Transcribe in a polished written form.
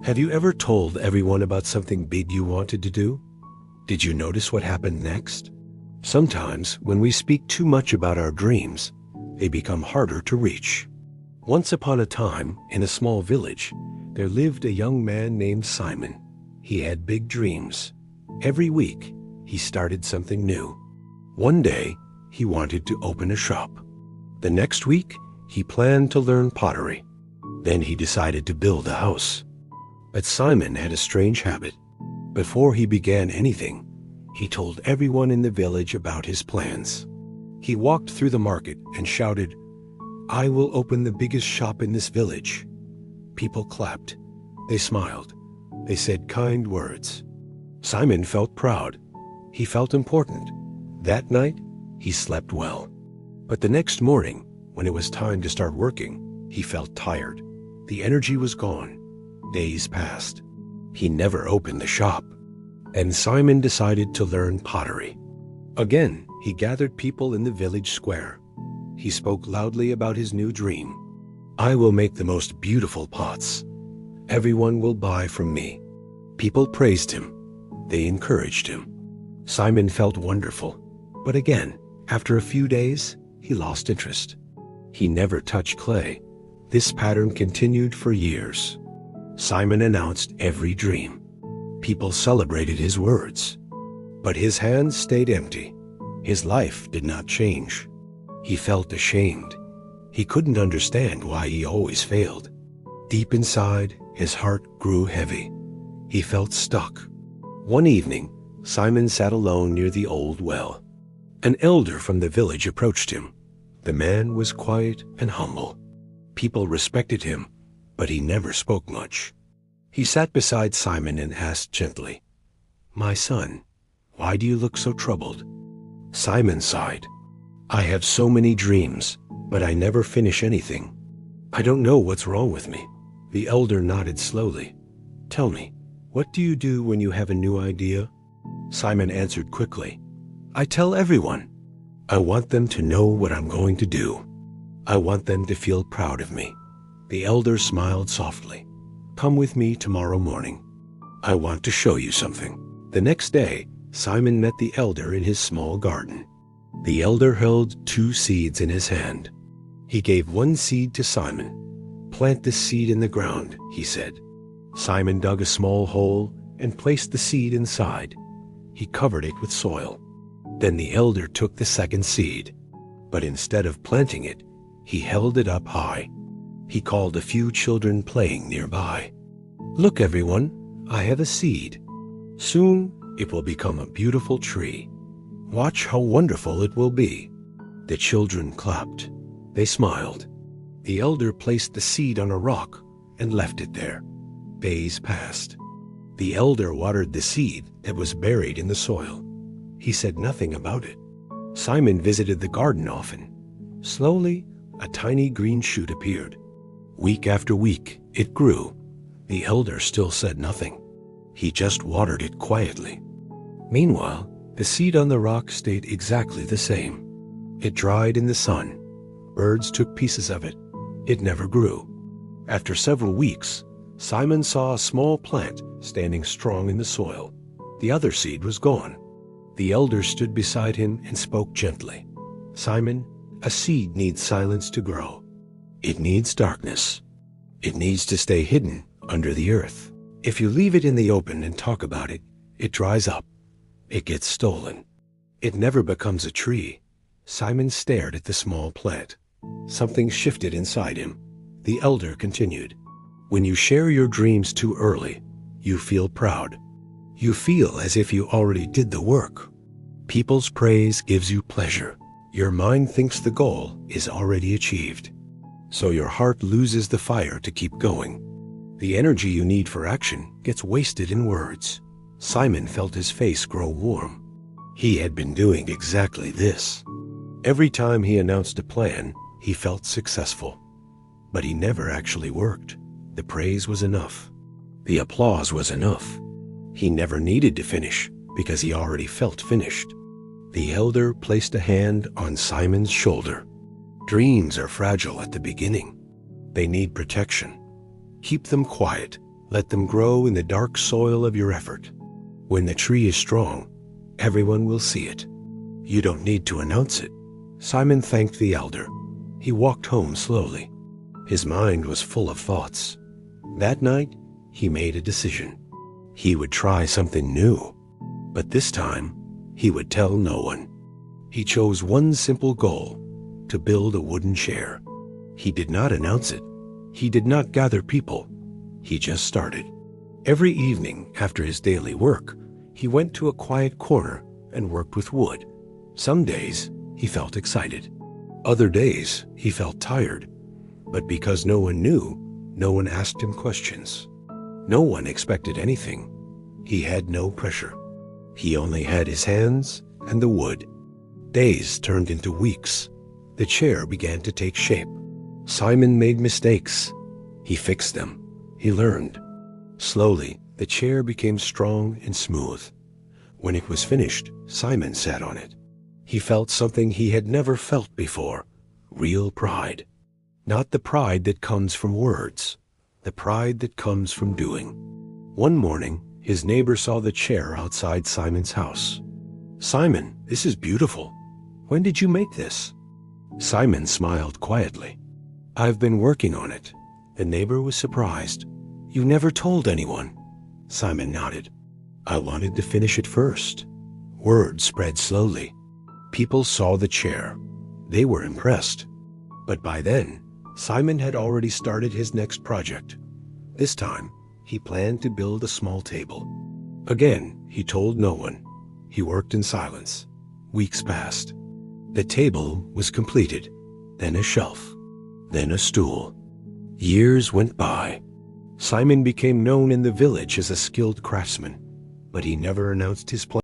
Have you ever told everyone about something big you wanted to do? Did you notice what happened next? Sometimes, when we speak too much about our dreams, they become harder to reach. Once upon a time, in a small village, there lived a young man named Simon. He had big dreams. Every week, he started something new. One day, he wanted to open a shop. The next week, he planned to learn pottery. Then he decided to build a house. But Simon had a strange habit. Before he began anything, he told everyone in the village about his plans. He walked through the market and shouted, "I will open the biggest shop in this village." People clapped. They smiled. They said kind words. Simon felt proud. He felt important. That night, he slept well. But the next morning, when it was time to start working, he felt tired. The energy was gone. Days passed. He never opened the shop. And Simon decided to learn pottery. Again, he gathered people in the village square. He spoke loudly about his new dream. "I will make the most beautiful pots. Everyone will buy from me." People praised him. They encouraged him. Simon felt wonderful. But again, after a few days, he lost interest. He never touched clay. This pattern continued for years. Simon announced every dream. People celebrated his words. But his hands stayed empty. His life did not change. He felt ashamed. He couldn't understand why he always failed. Deep inside, his heart grew heavy. He felt stuck. One evening, Simon sat alone near the old well. An elder from the village approached him. The man was quiet and humble. People respected him, but he never spoke much. He sat beside Simon and asked gently, "My son, why do you look so troubled?" Simon sighed. "I have so many dreams, but I never finish anything. I don't know what's wrong with me." The elder nodded slowly. "Tell me, what do you do when you have a new idea?" Simon answered quickly, "I tell everyone. I want them to know what I'm going to do. I want them to feel proud of me." The elder smiled softly. "Come with me tomorrow morning. I want to show you something." The next day, Simon met the elder in his small garden. The elder held 2 seeds in his hand. He gave one seed to Simon. "Plant this seed in the ground," he said. Simon dug a small hole and placed the seed inside. He covered it with soil. Then the elder took the second seed, but instead of planting it, he held it up high. He called a few children playing nearby. "Look, everyone, I have a seed. Soon it will become a beautiful tree. Watch how wonderful it will be." The children clapped. They smiled. The elder placed the seed on a rock and left it there. Days passed. The elder watered the seed that was buried in the soil. He said nothing about it. Simon visited the garden often. Slowly, a tiny green shoot appeared. Week after week, it grew. The elder still said nothing. He just watered it quietly. Meanwhile, the seed on the rock stayed exactly the same. It dried in the sun. Birds took pieces of it. It never grew. After several weeks, Simon saw a small plant standing strong in the soil. The other seed was gone. The elder stood beside him and spoke gently. "Simon, a seed needs silence to grow. It needs darkness. It needs to stay hidden under the earth. If you leave it in the open and talk about it, it dries up. It gets stolen. It never becomes a tree." Simon stared at the small plant. Something shifted inside him. The elder continued, "When you share your dreams too early, you feel proud. You feel as if you already did the work. People's praise gives you pleasure. Your mind thinks the goal is already achieved. So your heart loses the fire to keep going. The energy you need for action gets wasted in words." Simon felt his face grow warm. He had been doing exactly this. Every time he announced a plan, he felt successful. But he never actually worked. The praise was enough. The applause was enough. He never needed to finish because he already felt finished. The elder placed a hand on Simon's shoulder. "Dreams are fragile at the beginning. They need protection. Keep them quiet Let them grow in the dark soil of your effort. When the tree is strong, everyone will see it. You don't need to announce it. Simon thanked the elder. He walked home slowly. His mind was full of thoughts. That night, he made a decision. He would try something new, but this time, he would tell no one. He chose one simple goal: to build a wooden chair. He did not announce it. He did not gather people. He just started. Every evening after his daily work, he went to a quiet corner and worked with wood. Some days, he felt excited. Other days, he felt tired. But because no one knew, no one asked him questions. No one expected anything. He had no pressure. He only had his hands and the wood. Days turned into weeks. The chair began to take shape. Simon made mistakes. He fixed them. He learned. Slowly, the chair became strong and smooth. When it was finished, Simon sat on it. He felt something he had never felt before: real pride. Not the pride that comes from words, the pride that comes from doing. One morning, his neighbor saw the chair outside Simon's house. "Simon, this is beautiful. When did you make this?" Simon smiled quietly. "I've been working on it." The neighbor was surprised. "You never told anyone." Simon nodded. "I wanted to finish it first." Word spread slowly. People saw the chair. They were impressed. But by then, Simon had already started his next project. This time, he planned to build a small table. Again, he told no one. He worked in silence. Weeks passed. The table was completed, then a shelf, then a stool. Years went by. Simon became known in the village as a skilled craftsman, but he never announced his plan.